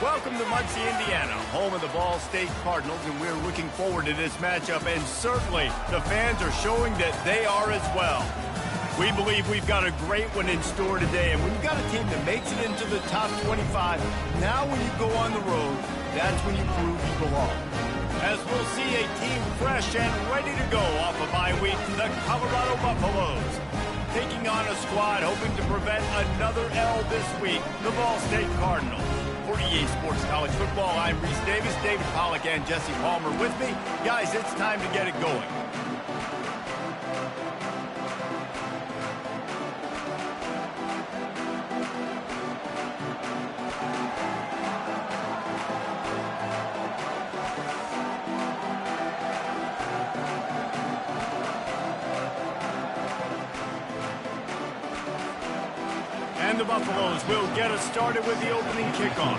Welcome to Muncie, Indiana, home of the Ball State Cardinals, and we're looking forward to this matchup, and certainly the fans are showing that they are as well. We believe we've got a great one in store today, and we've got a team that makes it into the top 25. Now when you go on the road, that's when you prove you belong. As we'll see a team fresh and ready to go off a bye week, the Colorado Buffaloes. Taking on a squad hoping to prevent another L this week, the Ball State Cardinals. For EA Sports College Football, I'm Reese Davis, David Pollack, and Jesse Palmer with me. Guys, it's time to get it going. And the Buffaloes will get us started with the opening kickoff.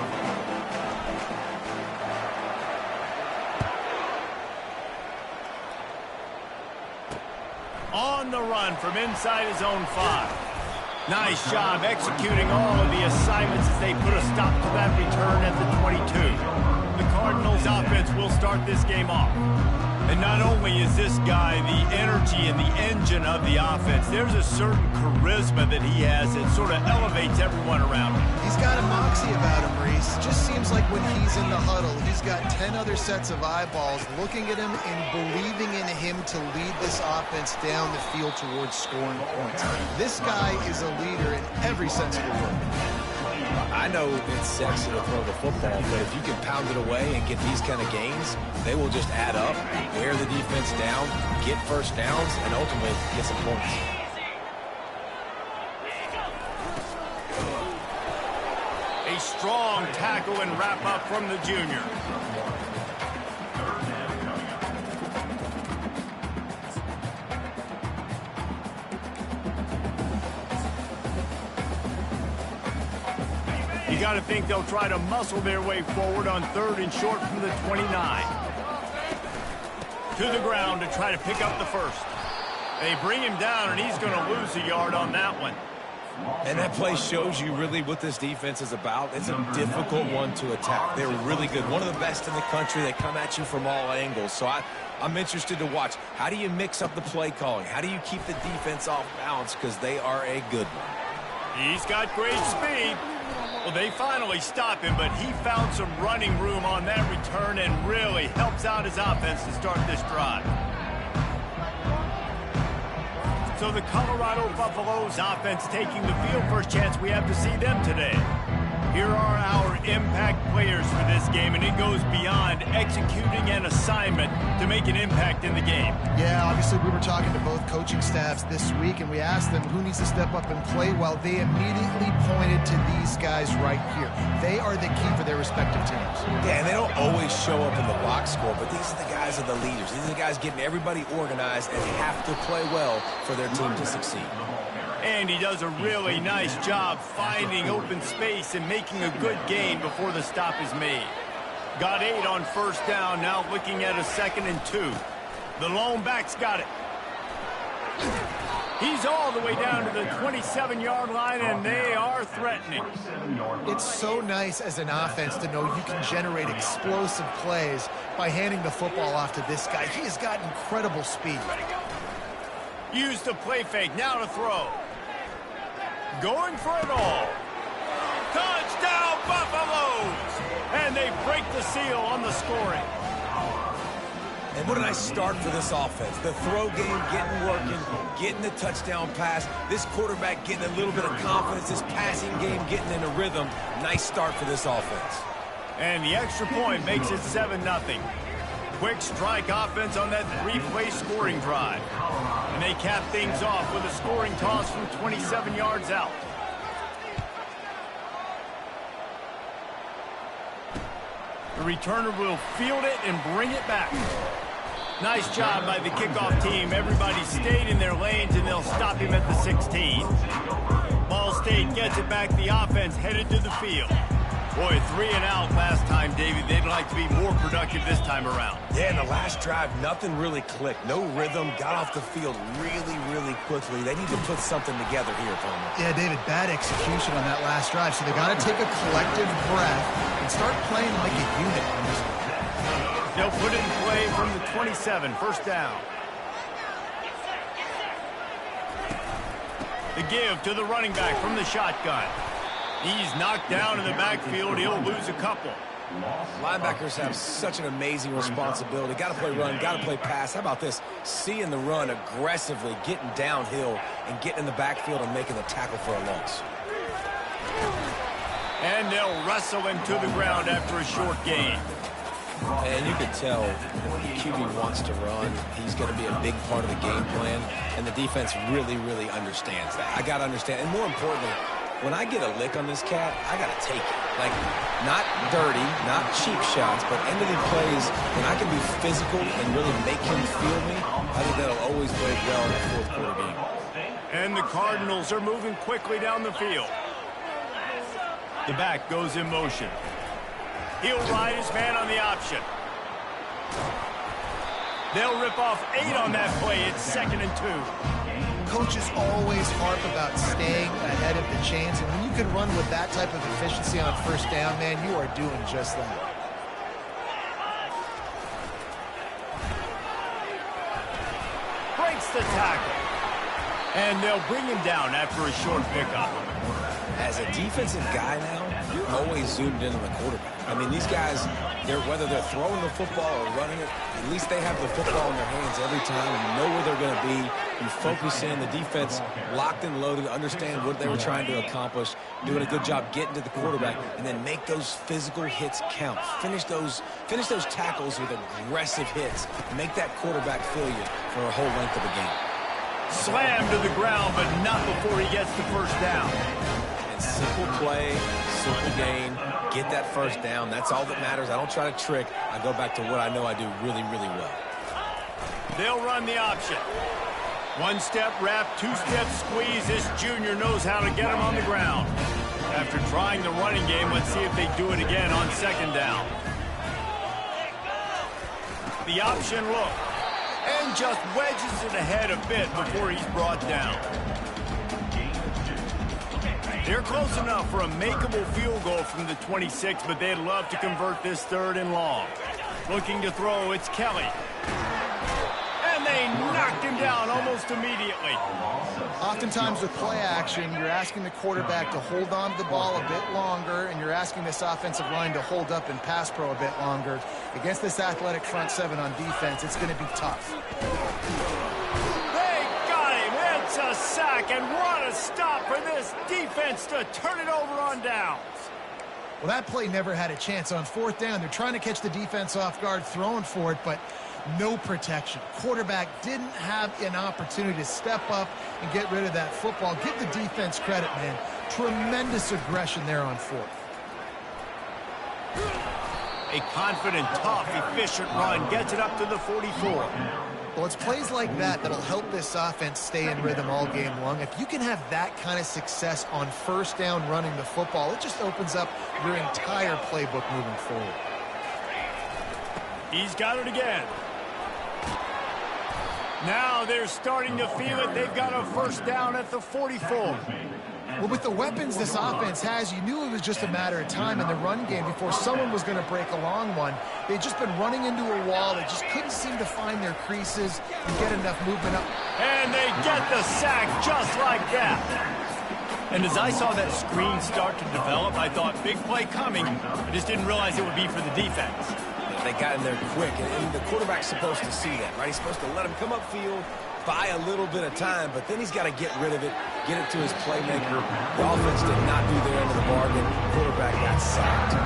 On the run from inside his own 5. Nice job executing all of the assignments as they put a stop to that return at the 22. The Cardinals offense will start this game off. And not only is this guy the energy and the engine of the offense, there's a certain charisma that he has that sort of elevates everyone around him. He's got a moxie about him, Reese. Just seems like when he's in the huddle, he's got 10 other sets of eyeballs looking at him and believing in him to lead this offense down the field towards scoring points. This guy is a leader in every sense of the word. I know it's sexy to throw the football, but if you can pound it away and get these kind of gains, they will just add up, wear the defense down, get first downs, and ultimately get some points. A strong tackle and wrap-up from the junior. You got to think they'll try to muscle their way forward on 3rd and short from the 29. To the ground to try to pick up the first. They bring him down, and he's going to lose a yard on that one. And that play shows you really what this defense is about. It's a difficult one to attack. They're really good. One of the best in the country. They come at you from all angles. So I'm interested to watch. How do you mix up the play calling? How do you keep the defense off balance? Because they are a good one. He's got great speed. Well, they finally stop him, but he found some running room on that return and really helps out his offense to start this drive. So the Colorado Buffaloes offense taking the field. First chance we have to see them today. Here are our impact players for this game, and it goes beyond executing an assignment to make an impact in the game. Yeah, obviously we were talking to both coaching staffs this week, and we asked them who needs to step up and play well. They immediately pointed to these guys right here. They are the key for their respective teams. Yeah, and they don't always show up in the box score, but these are the guys that are the leaders. These are the guys getting everybody organized and have to play well for their team to succeed. And he does a really nice job finding open space and making a good gain before the stop is made. Got 8 on first down, now looking at a 2nd and 2. The lone back's got it. He's all the way down to the 27-yard line, and they are threatening. It's so nice as an offense to know you can generate explosive plays by handing the football off to this guy. He has got incredible speed. Use the play fake, now to throw. Going for it all. Touchdown, Buffaloes! And they break the seal on the scoring. And what a nice start for this offense. The throw game getting working, getting the touchdown pass. This quarterback getting a little bit of confidence. This passing game getting in a rhythm. Nice start for this offense. And the extra point makes it 7-0. Quick strike offense on that 3-play scoring drive. And they cap things off with a scoring toss from 27 yards out. The returner will field it and bring it back. Nice job by the kickoff team. Everybody stayed in their lanes, and they'll stop him at the 16. Ball State gets it back. The offense headed to the field. Boy, 3 and out last time, David. They'd like to be more productive this time around. Yeah, in the last drive, nothing really clicked. No rhythm, got off the field really, really quickly. They need to put something together here, Palmer. Yeah, David, bad execution on that last drive. So they got to take a collective breath and start playing like a unit on this one. They'll put it in play from the 27, first down. The give to the running back from the shotgun. He's knocked down in the backfield. He'll lose a couple. Linebackers have such an amazing responsibility. Got to play run, got to play pass. How about this? Seeing the run aggressively, getting downhill, and getting in the backfield and making the tackle for a loss. And they'll wrestle him to the ground after a short gain. And you can tell the QB wants to run. He's going to be a big part of the game plan, and the defense really, really understands that. I got to understand, and more importantly, when I get a lick on this cat, I got to take it. Like, not dirty, not cheap shots, but end-of-the plays, when I can be physical and really make him feel me, I think that'll always bode well in the fourth quarter game. And the Cardinals are moving quickly down the field. The back goes in motion. He'll ride his man on the option. They'll rip off 8 on that play. It's 2nd and 2. Coaches always harp about staying ahead of the chains, and when you can run with that type of efficiency on first down, man, you are doing just that. Breaks the tackle. And they'll bring him down after a short pickup. As a defensive guy now, you're always zoomed in on the quarterback. I mean, these guys, whether they're throwing the football or running it, at least they have the football in their hands every time. You know where they're going to be. You focus in. The defense locked and loaded, understand what they were trying to accomplish, doing a good job getting to the quarterback, and then make those physical hits count. Finish those tackles with aggressive hits. Make that quarterback feel you for a whole length of the game. Slammed to the ground, but not before he gets the first down. And simple play, simple gain, get that first down. That's all that matters. I don't try to trick. I go back to what I know I do really, really well. They'll run the option. 1-step wrap, 2-step squeeze. This junior knows how to get him on the ground. After trying the running game, let's see if they do it again on 2nd down. The option look. And just wedges it ahead a bit before he's brought down. They're close enough for a makeable field goal from the 26, but they'd love to convert this 3rd and long. Looking to throw, it's Kelly. And they knocked him down almost immediately. Oftentimes with play action, you're asking the quarterback to hold on to the ball a bit longer, and you're asking this offensive line to hold up and pass pro a bit longer. Against this athletic front 7 on defense, it's going to be tough. It's a sack, and what a stop for this defense to turn it over on downs. Well, that play never had a chance. On 4th down, they're trying to catch the defense off guard, throwing for it, but no protection. Quarterback didn't have an opportunity to step up and get rid of that football. Give the defense credit, man. Tremendous aggression there on 4th. A confident, tough, efficient run gets it up to the 44. Well, it's plays like that that'll help this offense stay in rhythm all game long. If you can have that kind of success on first down running the football, it just opens up your entire playbook moving forward. He's got it again. Now they're starting to feel it. They've got a first down at the 44. Well, with the weapons this offense has, you knew it was just a matter of time in the run game before someone was going to break a long one. They'd just been running into a wall. They just couldn't seem to find their creases and get enough movement up. And they get the sack just like that. And as I saw that screen start to develop, I thought, big play coming. I just didn't realize it would be for the defense. They got in there quick, and the quarterback's supposed to see that, right? He's supposed to let him come upfield, buy a little bit of time, but then he's got to get rid of it, get it to his playmaker. The offense did not do their end of the bargain. Quarterback got sacked.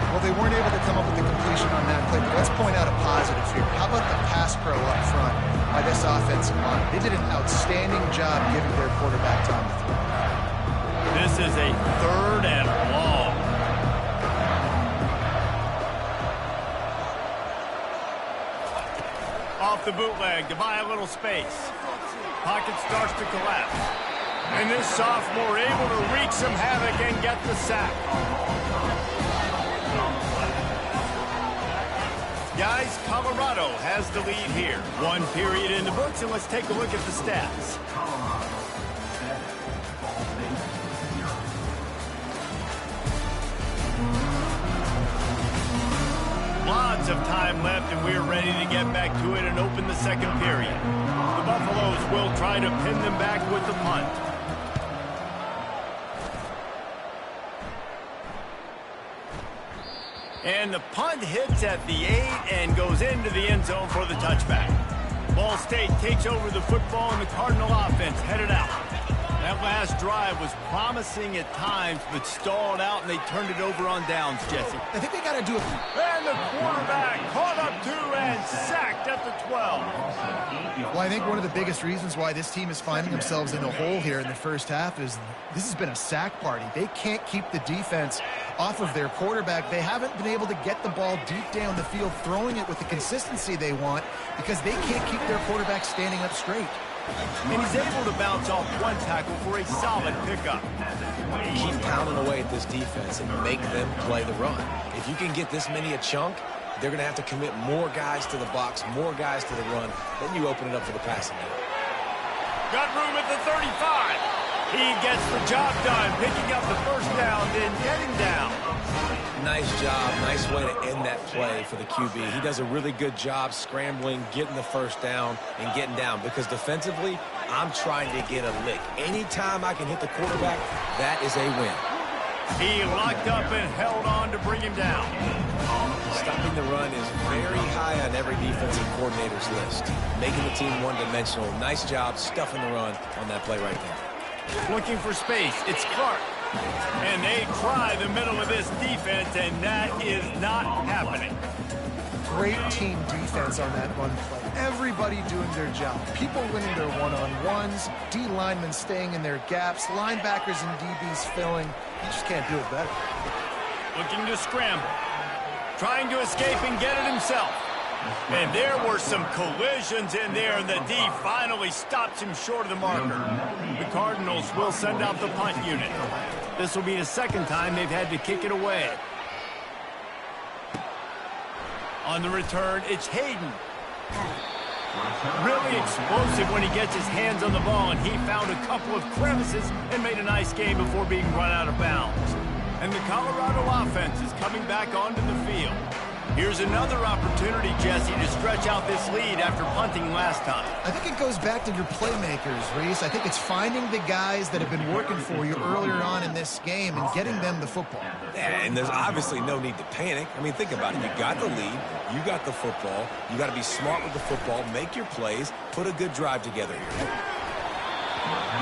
Well, they weren't able to come up with the completion on that play, but let's point out a positive here. How about the pass pro up front by this offensive line? They did an outstanding job giving their quarterback time to throw. This is a 3rd and long. Off the bootleg to buy a little space. Pocket starts to collapse. And this sophomore able to reach wreak some havoc and get the sack. Guys, Colorado has the lead here. 1 period in the books, and let's take a look at the stats. Lots of time left, and we're ready to get back to it and open the second period. The Buffaloes will try to pin them back with the punt. And the punt hits at the 8 and goes into the end zone for the touchback. Ball State takes over the football, and the Cardinal offense headed out. That last drive was promising at times, but stalled out, and they turned it over on downs, Jesse. I think they got to do it. And the quarterback caught up to and sacked at the 12. Well, I think one of the biggest reasons why this team is finding themselves in a hole here in the first half is this has been a sack party. They can't keep the defense off of their quarterback. They haven't been able to get the ball deep down the field, throwing it with the consistency they want, because they can't keep their quarterback standing up straight. And he's able to bounce off one tackle for a solid pickup. Keep pounding away at this defense and make them play the run. If you can get this many a chunk, they're going to have to commit more guys to the box, more guys to the run. Then you open it up for the passing game. Got room at the 35. He gets the job done, picking up the first down, then getting down. Nice job. Nice way to end that play for the QB. He does a really good job scrambling, getting the first down, and getting down. Because defensively, I'm trying to get a lick. Anytime I can hit the quarterback, that is a win. He locked up and held on to bring him down. Stopping the run is very high on every defensive coordinator's list. Making the team one-dimensional. Nice job stuffing the run on that play right there. Looking for space. It's Clark. And they try the middle of this defense, and that is not happening. Great team defense on that run play. Everybody doing their job. People winning their one-on-ones, D linemen staying in their gaps, linebackers and DBs filling. You just can't do it better. Looking to scramble. Trying to escape and get it himself. And there were some collisions in there, and the D finally stops him short of the marker. The Cardinals will send out the punt unit. This will be the second time they've had to kick it away. On the return, it's Hayden. Really explosive when he gets his hands on the ball, and he found a couple of crevices and made a nice game before being run out of bounds. And the Colorado offense is coming back onto the field. Here's another opportunity, Jesse, to stretch out this lead after punting last time. I think it goes back to your playmakers, Reese. I think it's finding the guys that have been working for you earlier on in this game and getting them the football. Yeah, and there's obviously no need to panic. I mean, think about it. You got the lead. You got the football. You got to be smart with the football. Make your plays. Put a good drive together here.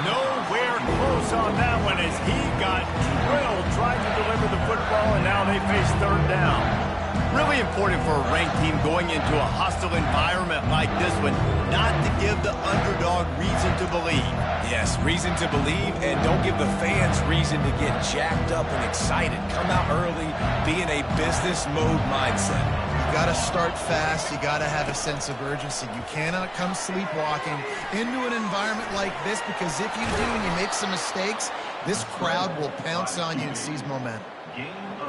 Nowhere close on that one as he got drilled trying to deliver the football, and now they face third down. Really important for a ranked team going into a hostile environment like this one, not to give the underdog reason to believe. Yes, reason to believe, and don't give the fans reason to get jacked up and excited. Come out early, be in a business mode mindset. You got to start fast. You got to have a sense of urgency. You cannot come sleepwalking into an environment like this, because if you do and you make some mistakes, this crowd will pounce on you and seize momentum.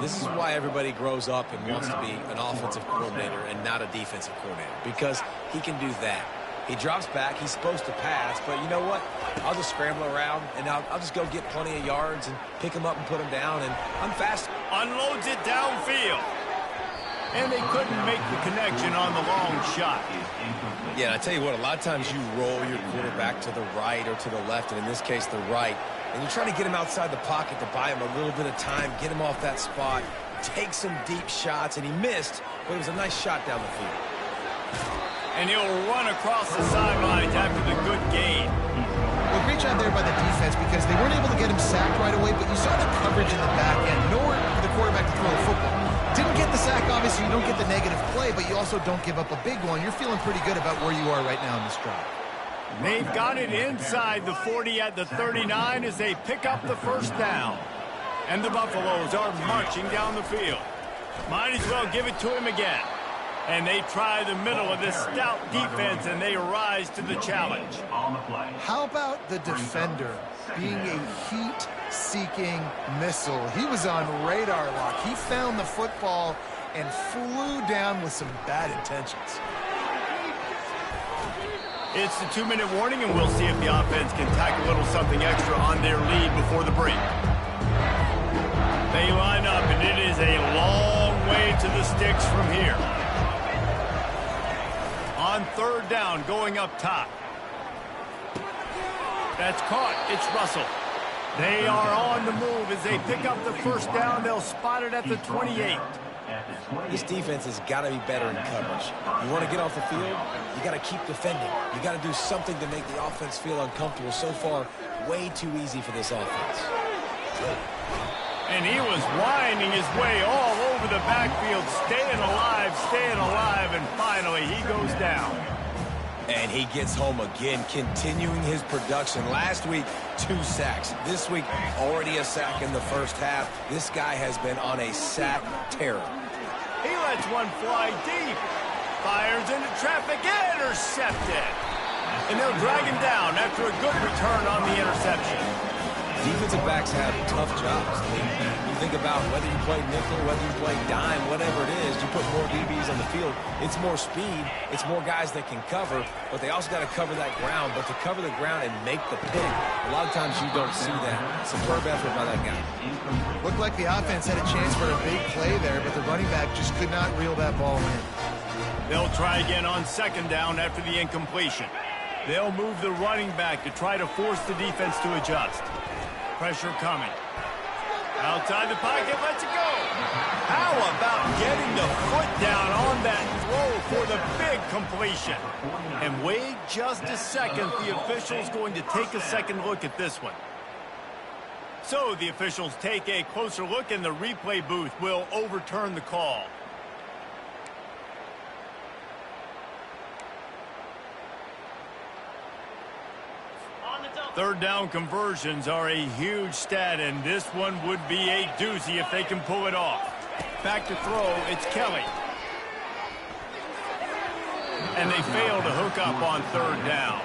This is why everybody grows up and wants to be an offensive coordinator and not a defensive coordinator, because he can do that. He drops back. He's supposed to pass, but you know what? I'll just scramble around, and I'll just go get plenty of yards and pick him up and put him down, and I'm fast. Unloads it downfield. And they couldn't make the connection on the long shot. Yeah, and I tell you what, a lot of times you roll your quarterback to the right or to the left, and in this case, the right. And you're trying to get him outside the pocket to buy him a little bit of time, get him off that spot, take some deep shots, and he missed, but it was a nice shot down the field. And he'll run across the sidelines after the good gain. Well, great job there by the defense, because they weren't able to get him sacked right away, but you saw the coverage in the back end. Nowhere for the quarterback to throw the football. Didn't get the sack, obviously. You don't get the negative play, but you also don't give up a big one. You're feeling pretty good about where you are right now in this drive. They've got it inside the 40 at the 39 as they pick up the first down. And the Buffaloes are marching down the field. Might as well give it to him again. And they try the middle of this stout defense, and they rise to the challenge. How about the defender being a heat heat-seeking missile. He was on radar lock. He found the football and flew down with some bad intentions. It's the 2-minute warning, and we'll see if the offense can tack a little something extra on their lead before the break. They line up, and it is a long way to the sticks from here. On third down, going up top. That's caught. It's Russell. They are on the move as they pick up the first down. They'll spot it at the 28. This defense has got to be better in coverage. You want to get off the field, you got to keep defending. You got to do something to make the offense feel uncomfortable. So far, way too easy for this offense. And he was winding his way all over the backfield, staying alive, and finally he goes down. And he gets home again, continuing his production. Last week, 2 sacks. This week, already a sack in the first half. This guy has been on a sack terror. He lets one fly deep. Fires into traffic, intercepted. And they'll drag him down after a good return on the interception. Defensive backs have tough jobs. I mean, you think about whether you play nickel, whether you play dime, whatever it is, you put more DBs on the field. It's more speed. It's more guys that can cover, but they also got to cover that ground. But to cover the ground and make the pick, a lot of times you don't see that. Superb effort by that guy. Looked like the offense had a chance for a big play there, but the running back just could not reel that ball in. They'll try again on second down after the incompletion. They'll move the running back to try to force the defense to adjust. Pressure coming. Outside the pocket, lets it go. How about getting the foot down on that throw for the big completion? And wait just a second. The official's going to take a second look at this one. So the officials take a closer look, and the replay booth will overturn the call. Third down conversions are a huge stat, and this one would be a doozy if they can pull it off. Back to throw, it's Kelly. And they fail to hook up on third down.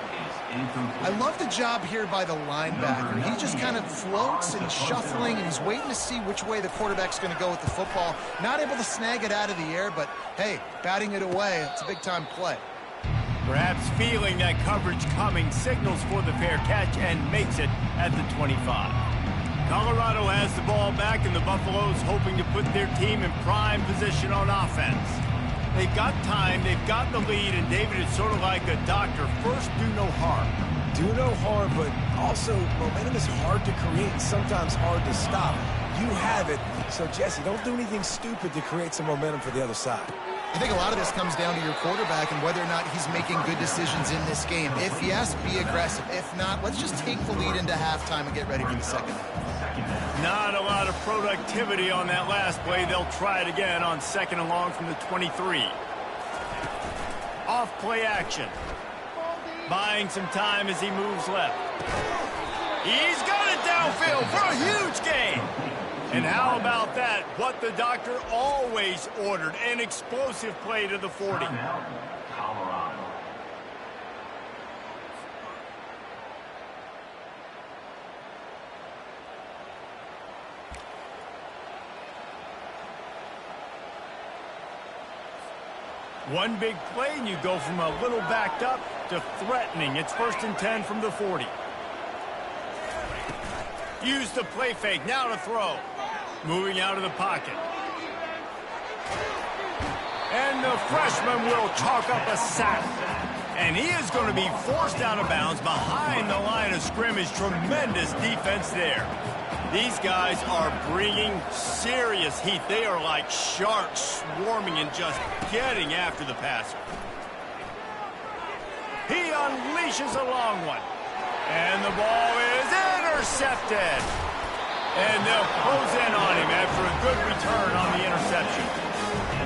I love the job here by the linebacker. He just kind of floats and shuffling, and he's waiting to see which way the quarterback's going to go with the football. Not able to snag it out of the air, but, hey, batting it away, it's a big-time play. Perhaps feeling that coverage coming, signals for the fair catch and makes it at the 25. Colorado has the ball back, and the Buffaloes hoping to put their team in prime position on offense. They've got time, they've got the lead, and David is sort of like a doctor. First, do no harm. Do no harm, but also momentum is hard to create and sometimes hard to stop. You have it, so Jesse, don't do anything stupid to create some momentum for the other side. I think a lot of this comes down to your quarterback and whether or not he's making good decisions in this game. If yes, be aggressive. If not, let's just take the lead into halftime and get ready for the second half. Not a lot of productivity on that last play. They'll try it again on second and long from the 23. Off play action. Buying some time as he moves left. He's got it downfield for a huge gain. And how about that? What the doctor always ordered, an explosive play to the 40. One big play, and you go from a little backed up to threatening. It's 1st and 10 from the 40. Use the play fake, now to throw. Moving out of the pocket. And the freshman will chalk up a sack. And he is going to be forced out of bounds behind the line of scrimmage. Tremendous defense there. These guys are bringing serious heat. They are like sharks swarming and just getting after the passer. He unleashes a long one. And the ball is intercepted. And they'll close in on him after a good return on the interception.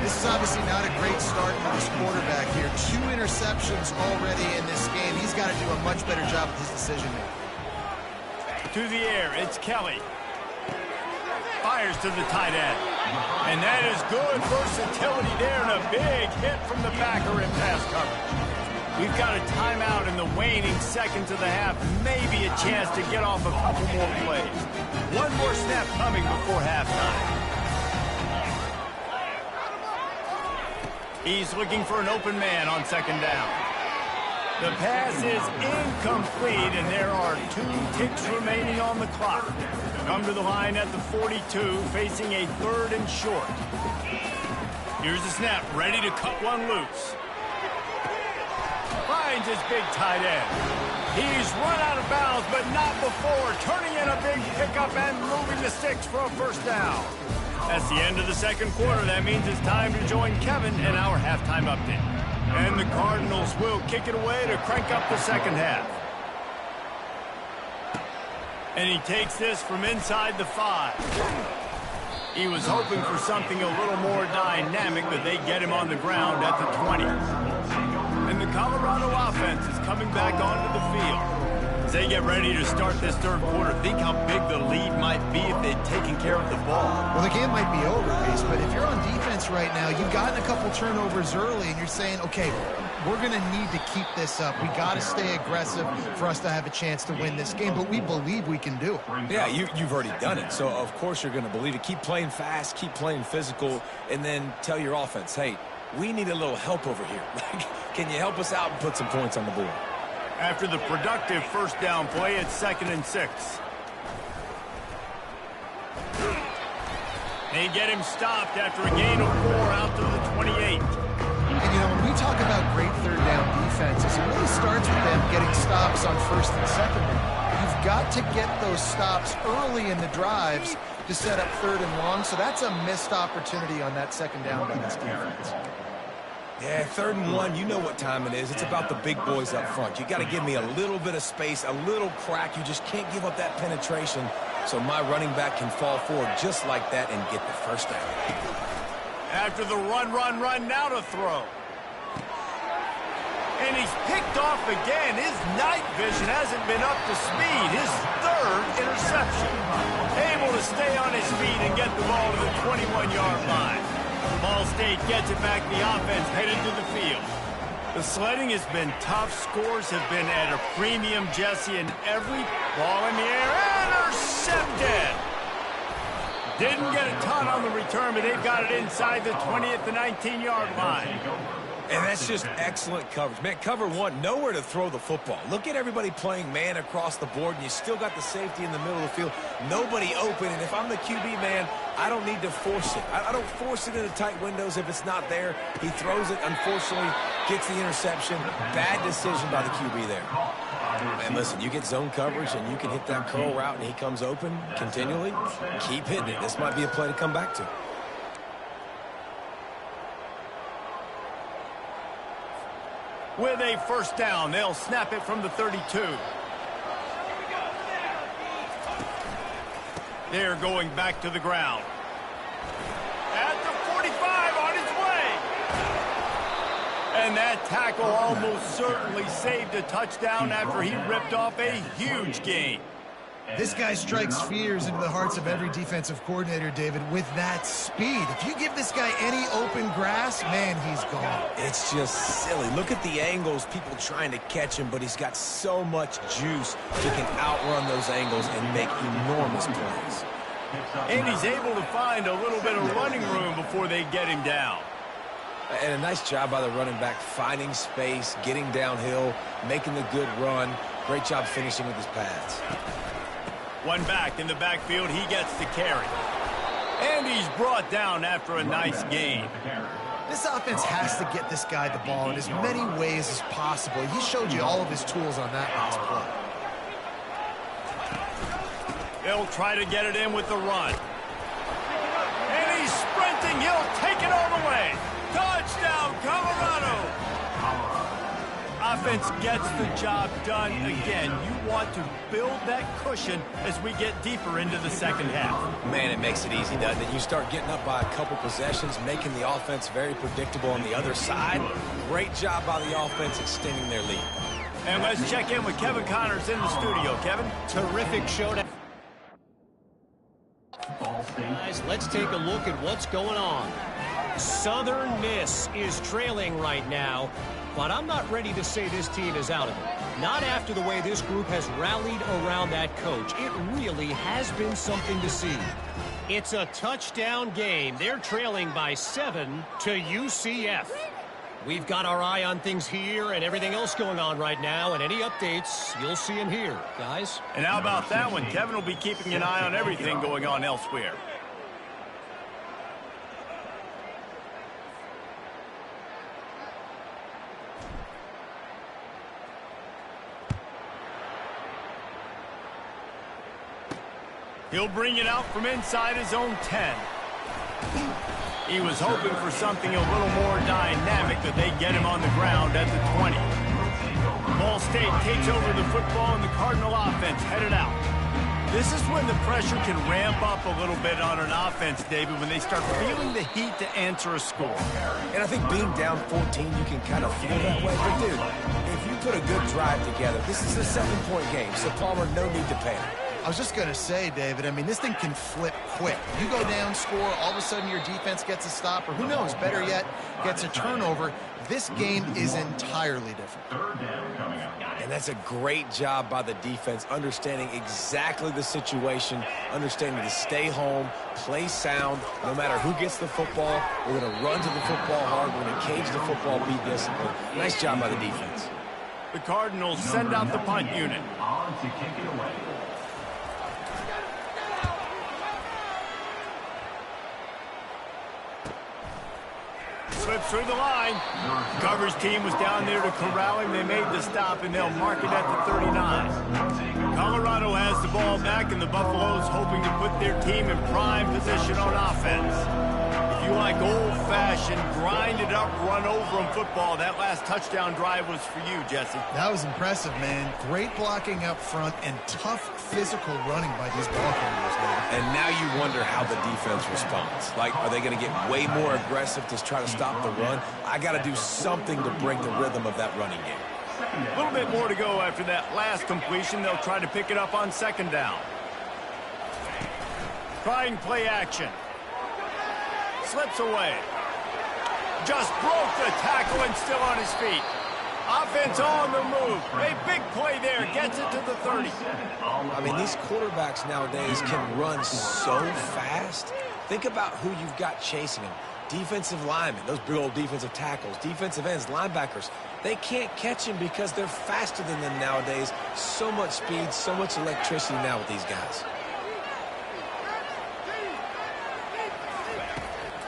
This is obviously not a great start for this quarterback here. 2 interceptions already in this game. He's got to do a much better job with his decision-making. To the air, it's Kelly. Fires to the tight end. And that is good versatility there, and a big hit from the backer in pass coverage. We've got a timeout in the waning seconds of the half. Maybe a chance to get off a couple more plays. One more snap coming before halftime. He's looking for an open man on second down. The pass is incomplete, and there are 2 ticks remaining on the clock. Come to the line at the 42, facing a 3rd and short. Here's the snap, ready to cut one loose. Finds his big tight end. He's run out of bounds, but not before turning in a big pickup and moving the sticks for a first down. That's the end of the second quarter. That means it's time to join Kevin in our halftime update. And the Cardinals will kick it away to crank up the second half. And he takes this from inside the 5. He was hoping for something a little more dynamic, but they get him on the ground at the 20. And the Colorado offense is coming back onto the field. As they get ready to start this third quarter, think how big the lead might be if they'd taken care of the ball. Well, the game might be over, Reese, but if you're on defense right now, you've gotten a couple turnovers early, and you're saying, okay, we're going to need to keep this up. We got to stay aggressive for us to have a chance to win this game, but we believe we can do it. Yeah, you've already done it, so of course you're going to believe it. Keep playing fast, keep playing physical, and then tell your offense, hey, we need a little help over here. Can you help us out and put some points on the board? After the productive first down play, it's 2nd and 6. They get him stopped after a gain of 4 out to the 28. And, you know, when we talk about great third down defenses, it really starts with them getting stops on 1st and 2nd. You've got to get those stops early in the drives to set up 3rd and long, so that's a missed opportunity on that 2nd down by this defense. Yeah, 3rd and 1, you know what time it is. It's about the big boys up front. You got to give me a little bit of space, a little crack. You just can't give up that penetration so my running back can fall forward just like that and get the first down. After the run, now to throw. And he's picked off again. His night vision hasn't been up to speed. His 3rd interception. Able to stay on his feet and get the ball to the 21-yard line. Ball State gets it back. The offense headed to the field. The sledding has been tough. Scores have been at a premium, Jesse, and every ball in the air. Intercepted! Didn't get a ton on the return, but they've got it inside the 20 at the 19-yard line. And that's just excellent coverage. Man, cover 1, nowhere to throw the football. Look at everybody playing man across the board, and you still got the safety in the middle of the field. Nobody open, and if I'm the QB man, I don't need to force it. I don't force it into tight windows if it's not there. He throws it, unfortunately, gets the interception. Bad decision by the QB there. And listen, you get zone coverage, and you can hit that curl route, and he comes open continually. Keep hitting it. This might be a play to come back to. With a first down, they'll snap it from the 32. They're going back to the ground. At the 45, on his way. And that tackle almost certainly saved a touchdown after he ripped off a huge gain. This guy strikes fears into the hearts of every defensive coordinator, David, with that speed. If you give this guy any open grass, man, he's gone. It's just silly. Look at the angles, people trying to catch him, but he's got so much juice he can outrun those angles and make enormous plays. And he's able to find a little bit of running room before they get him down. And a nice job by the running back, finding space, getting downhill, making the good run. Great job finishing with his pads. One back in the backfield, he gets the carry. And he's brought down after a nice gain. This offense has to get this guy the ball in as many ways as possible. He showed you all of his tools on that last play. They'll try to get it in with the run. And he's sprinting. He'll take it all the way. Touchdown, Colorado! Offense gets the job done again. You want to build that cushion as we get deeper into the second half. Man, it makes it easy, doesn't it? You start getting up by a couple possessions, making the offense very predictable on the other side. Great job by the offense extending their lead. And let's check in with Kevin Connors in the studio. Kevin? Terrific showdown. Guys, let's take a look at what's going on. Southern Miss is trailing right now, but I'm not ready to say this team is out of it. Not after the way this group has rallied around that coach. It really has been something to see. It's a touchdown game. They're trailing by 7 to UCF. We've got our eye on things here and everything else going on right now, and any updates, you'll see them here, guys. And how about that one? Kevin will be keeping an eye on everything going on elsewhere. He'll bring it out from inside his own 10. He was hoping for something a little more dynamic, that they get him on the ground at the 20. Ball State takes over the football, and the Cardinal offense headed out. This is when the pressure can ramp up a little bit on an offense, David, when they start feeling the heat to answer a score. And I think being down 14, you can kind of feel that way. But, dude, if you put a good drive together, this is a 7-point game, so Palmer, no need to panic. I was just going to say, David, I mean, this thing can flip quick. You go down, score, all of a sudden your defense gets a stop, or who knows, better yet, gets a turnover. This game is entirely different. And that's a great job by the defense, understanding exactly the situation, understanding to stay home, play sound. No matter who gets the football, we're going to run to the football hard. We're going to cage the football, be disciplined. Nice job by the defense. The Cardinals send out the punt unit. Slips through the line. Coverage team was down there to corral him. They made the stop, and they'll mark it at the 39. Colorado has the ball back, and the Buffaloes hoping to put their team in prime position on offense. If you like old-fashioned, grind-it-up, run-over-'em football, that last touchdown drive was for you, Jesse. That was impressive, man. Great blocking up front and tough physical running by these ball carriers, man. And now you wonder how the defense responds. Like, are they going to get way more aggressive to try to stop the run? I got to do something to break the rhythm of that running game. A little bit more to go after that last completion. They'll try to pick it up on second down. Trying play action. Slips away. Just broke the tackle and still on his feet. Offense on the move. A big play there. Gets it to the 30. I mean, these quarterbacks nowadays can run so fast. Think about who you've got chasing them. Defensive linemen, those big old defensive tackles, defensive ends, linebackers. They can't catch him because they're faster than them nowadays. So much speed, so much electricity now with these guys.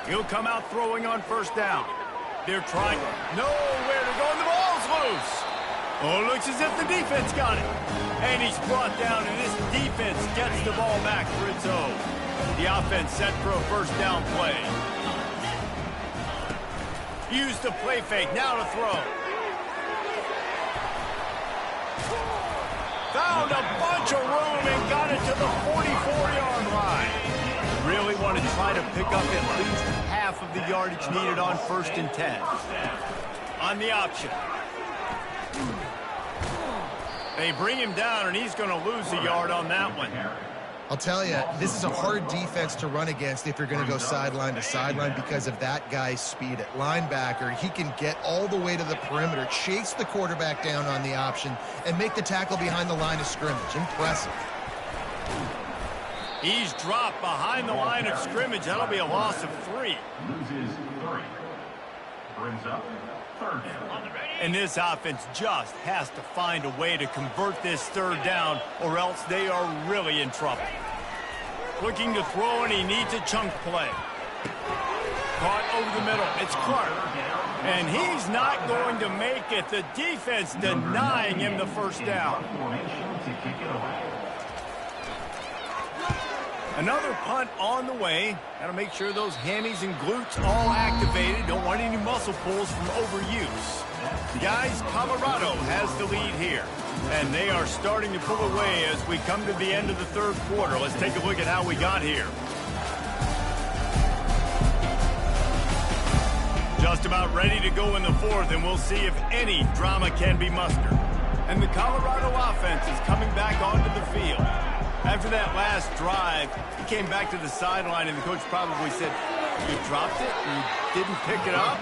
He'll come out throwing on first down. They're trying nowhere to go, and the ball's loose. Oh, looks as if the defense got it. And he's brought down, and this defense gets the ball back for its own. The offense set for a first down play. Use the play fake, now to throw. Found a bunch of room and got it to the 44-yard line. Really want to try to pick up at least half of the yardage needed on 1st and 10. On the option. They bring him down, and he's going to lose a yard on that one. I'll tell you, this is a hard defense to run against if you're going to go sideline to sideline because of that guy's speed at linebacker. He can get all the way to the perimeter, chase the quarterback down on the option, and make the tackle behind the line of scrimmage. Impressive. He's dropped behind the line of scrimmage. That'll be a loss of 3. Loses 3. Brings up third down. And this offense just has to find a way to convert this third down, or else they are really in trouble. Looking to throw, and he needs a chunk play. Caught over the middle. It's Clark. And he's not going to make it. The defense denying him the first down. Another punt on the way. Got to make sure those hammies and glutes all activated. Don't want any muscle pulls from overuse. Guys, Colorado has the lead here. And they are starting to pull away as we come to the end of the third quarter. Let's take a look at how we got here. Just about ready to go in the fourth, and we'll see if any drama can be mustered. And the Colorado offense is coming back onto the field. After that last drive, he came back to the sideline, and the coach probably said, You dropped it? You didn't pick it up?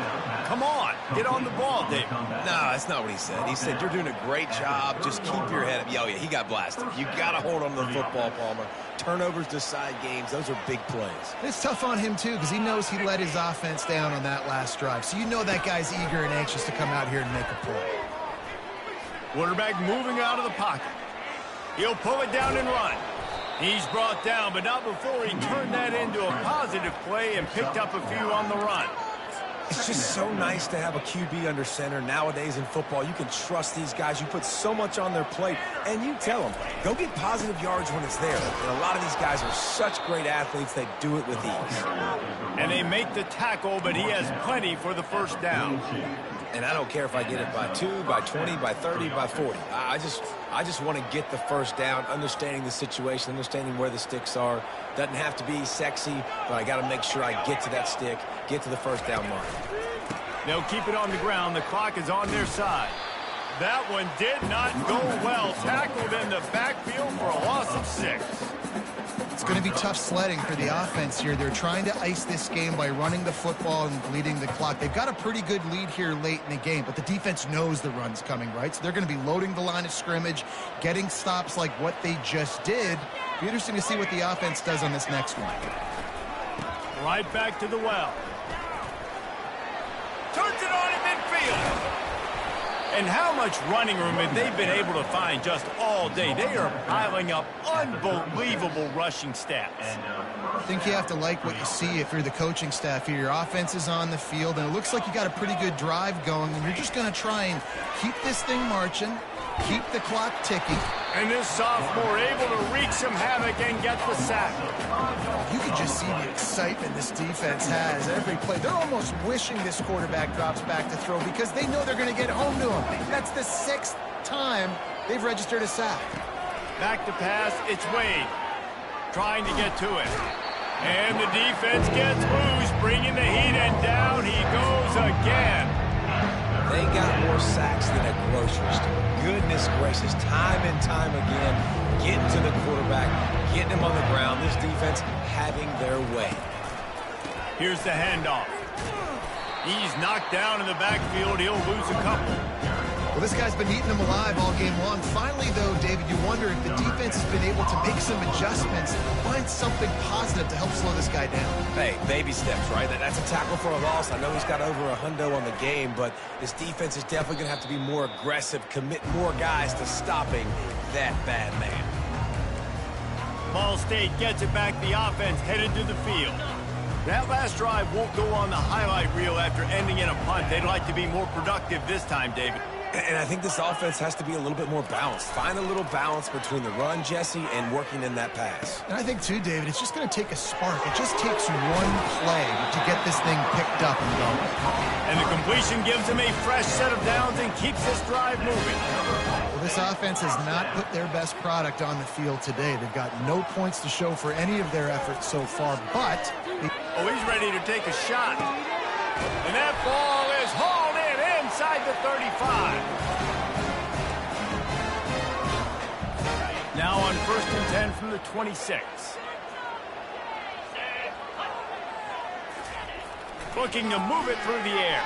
Come on, get on the ball, Dave. No, that's not what he said. He said, you're doing a great job. Just keep your head up. Oh, yeah, he got blasted. You got to hold on to the football, Palmer. Turnovers decide games. Those are big plays. It's tough on him, too, because he knows he let his offense down on that last drive. So you know that guy's eager and anxious to come out here and make a play. Quarterback moving out of the pocket. He'll pull it down and run. He's brought down, but not before he turned that into a positive play and picked up a few on the run. It's just so nice to have a QB under center. Nowadays in football, you can trust these guys. You put so much on their plate, and you tell them, go get positive yards when it's there. And a lot of these guys are such great athletes, they do it with ease. And they make the tackle, but he has plenty for the first down. And I don't care if I get it by 2, by 20, by 30, by 40. I just want to get the first down, understanding the situation, understanding where the sticks are. Doesn't have to be sexy, but I got to make sure I get to that stick, get to the first down mark. They'll keep it on the ground. The clock is on their side. That one did not go well. Tackled in the backfield for a loss of 6. It's going to be tough sledding for the offense here. They're trying to ice this game by running the football and bleeding the clock. They've got a pretty good lead here late in the game, but the defense knows the run's coming, right? So they're going to be loading the line of scrimmage, getting stops like what they just did. Be interesting to see what the offense does on this next one. Right back to the well. Turns it on in midfield. And how much running room have they been able to find just all day? They are piling up unbelievable rushing stats. I think you have to like what you see if you're the coaching staff here. Your offense is on the field, and it looks like you got a pretty good drive going, and you're just going to try and keep this thing marching, keep the clock ticking. And this sophomore able to wreak some havoc and get the sack. You can just see the excitement this defense has every play. They're almost wishing this quarterback drops back to throw because they know they're going to get home to him. That's the 6th time they've registered a sack. Back to pass, it's Wade. Trying to get to it. And the defense gets loose, bringing the heat, and down he goes again. They got more sacks than a grocery store. Goodness gracious, time and time again, getting to the quarterback, getting him on the ground. This defense having their way. Here's the handoff. He's knocked down in the backfield. He'll lose a couple. Well, this guy's been eating them alive all game long. Finally, though, David, you wonder if the defense has been able to make some adjustments, find something positive to help slow this guy down. Hey, baby steps, right? That's a tackle for a loss. I know he's got over a hundo on the game, but this defense is definitely going to have to be more aggressive, commit more guys to stopping that bad man. Ball State gets it back. The offense headed to the field. That last drive won't go on the highlight reel after ending in a punt. They'd like to be more productive this time, David. And I think this offense has to be a little bit more balanced. Find a little balance between the run, Jesse, and working in that pass. And I think, too, David, it's just going to take a spark. It just takes one play to get this thing picked up and going. And the completion gives them a fresh set of downs and keeps this drive moving. Well, this offense has not put their best product on the field today. They've got no points to show for any of their efforts so far, but... Oh, he's ready to take a shot. And that ball is hauled in inside the 35. Now on 1st and 10 from the 26. Looking to move it through the air.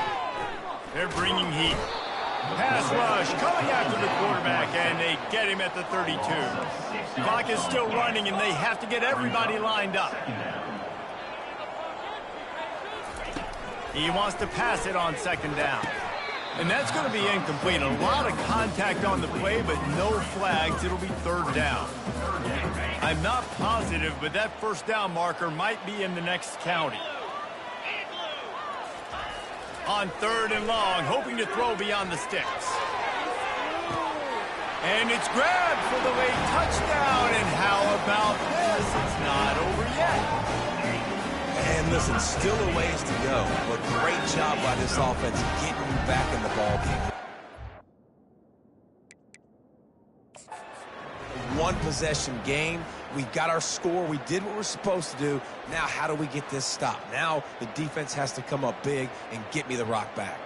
They're bringing heat. Pass rush coming after the quarterback, and they get him at the 32. Clock is still running, and they have to get everybody lined up. He wants to pass it on 2nd down. And that's going to be incomplete. A lot of contact on the play, but no flags. It'll be 3rd down. I'm not positive, but that 1st down marker might be in the next county. On 3rd and long, hoping to throw beyond the sticks. And it's grabbed for the late touchdown. And how about this? It's not over yet. And listen, still a ways to go, but great job by this offense getting back in the ball game. One possession game. We got our score. We did what we're supposed to do. Now, how do we get this stopped? Now, the defense has to come up big and get me the rock back.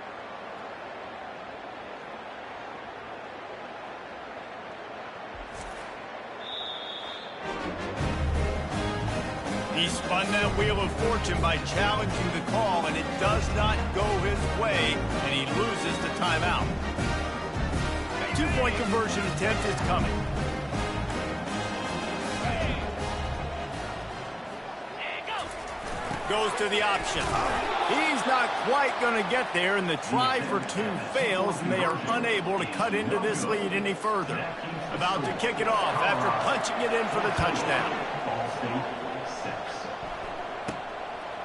He spun that wheel of fortune by challenging the call, and it does not go his way, and he loses the timeout. Two-point conversion attempt is coming. Goes to the option. He's not quite going to get there, and the try for two fails, and they are unable to cut into this lead any further. About to kick it off after punching it in for the touchdown.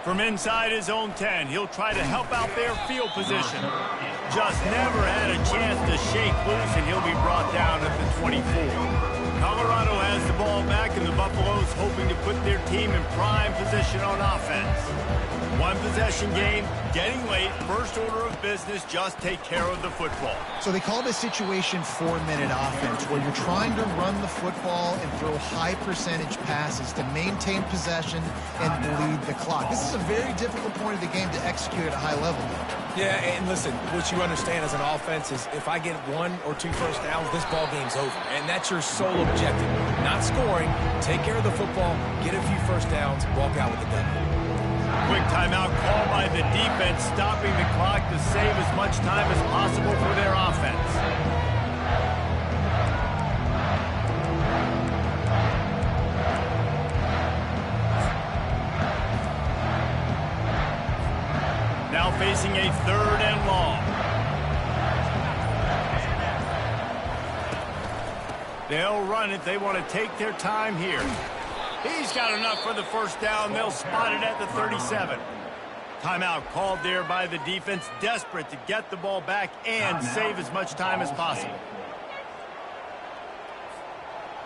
From inside his own 10, he'll try to help out their field position. Just never had a chance to shake loose, and he'll be brought down at the 24. Colorado has the ball back, and the Buffaloes hoping to put their team in prime position on offense. One possession game, getting late, first order of business, just take care of the football. So they call this situation 4-minute offense, where you're trying to run the football and throw high percentage passes to maintain possession and bleed the clock. This is a very difficult point of the game to execute at a high level. Yeah, and listen, what you understand as an offense is if I get 1 or 2 first downs, this ball game's over. And that's your sole objective. Not scoring, take care of the football, get a few first downs, walk out with the W. Quick timeout called by the defense, stopping the clock to save as much time as possible for their offense. Now facing a 3rd and long. They'll run it. They want to take their time here. He's got enough for the first down. They'll spot it at the 37. Timeout called there by the defense, desperate to get the ball back and save as much time as possible.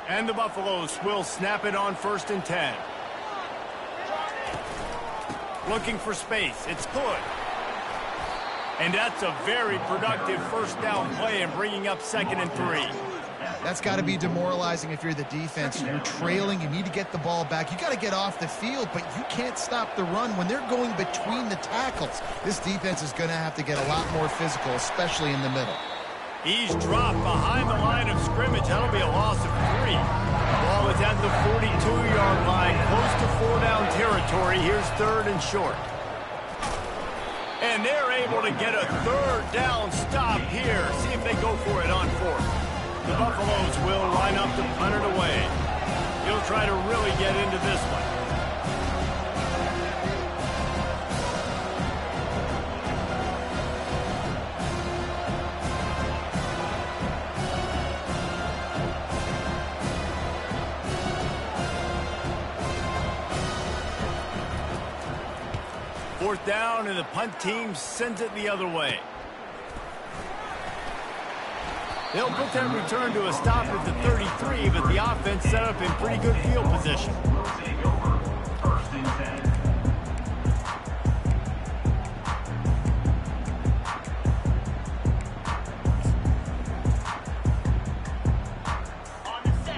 And the Buffaloes will snap it on 1st and 10. Looking for space. It's good. And that's a very productive first down play and bringing up 2nd and 3. That's got to be demoralizing if you're the defense. You're trailing. You need to get the ball back. You got to get off the field, but you can't stop the run when they're going between the tackles. This defense is going to have to get a lot more physical, especially in the middle. He's dropped behind the line of scrimmage. That'll be a loss of 3. Ball is at the 42-yard line, close to 4-down territory. Here's 3rd and short. And they're able to get a 3rd down stop here. See if they go for it on 4th. The Buffaloes will line up to punt it away. He'll try to really get into this one. Fourth down, and the punt team sends it the other way. They'll put that return to a stop at the 33, but the offense set up in pretty good field position.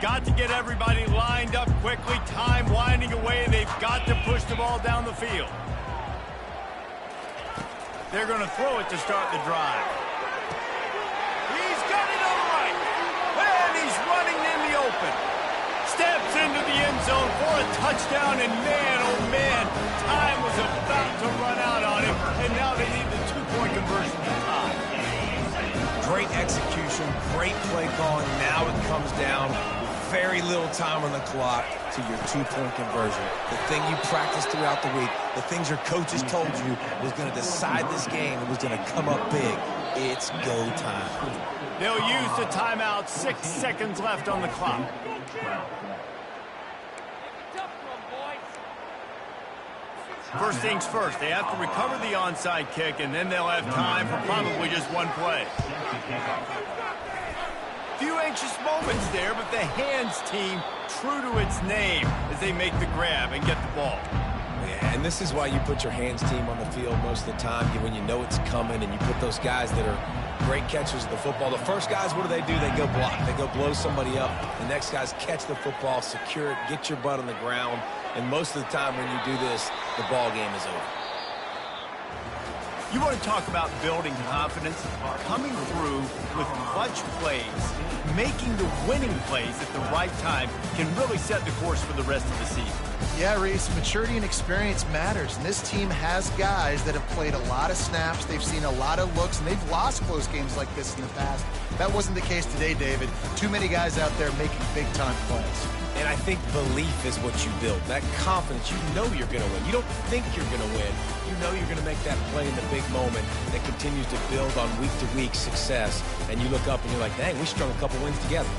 Got to get everybody lined up quickly. Time winding away. They've got to push the ball down the field. They're going to throw it to start the drive. Steps into the end zone for a touchdown, and man, oh man, time was about to run out on him, and now they need the 2-point conversion to tie. Great execution, great play calling. Now it comes down with very little time on the clock to your 2-point conversion. The thing you practiced throughout the week, the things your coaches told you was going to decide this game, it was going to come up big. It's go time. They'll use the timeout. 6 seconds left on the clock. First things first, they have to recover the onside kick, and then they'll have time for probably just one play. Few anxious moments there, but the hands team true to its name as they make the grab and get the ball. Yeah, and this is why you put your hands team on the field most of the time, when you know it's coming, and you put those guys that are great catchers of the football. The first guys, what do? They go block. They go blow somebody up. The next guys catch the football, secure it, get your butt on the ground. And most of the time when you do this, the ball game is over. You want to talk about building confidence? Coming through with clutch plays, making the winning plays at the right time can really set the course for the rest of the season. Yeah, Reese, maturity and experience matters, and this team has guys that have played a lot of snaps, they've seen a lot of looks, and they've lost close games like this in the past. That wasn't the case today, David. Too many guys out there making big-time plays. And I think belief is what you build. That confidence, you know you're going to win. You don't think you're going to win. You know you're going to make that play in the big moment that continues to build on week-to-week success. And you look up and you're like, dang, we strung a couple wins together.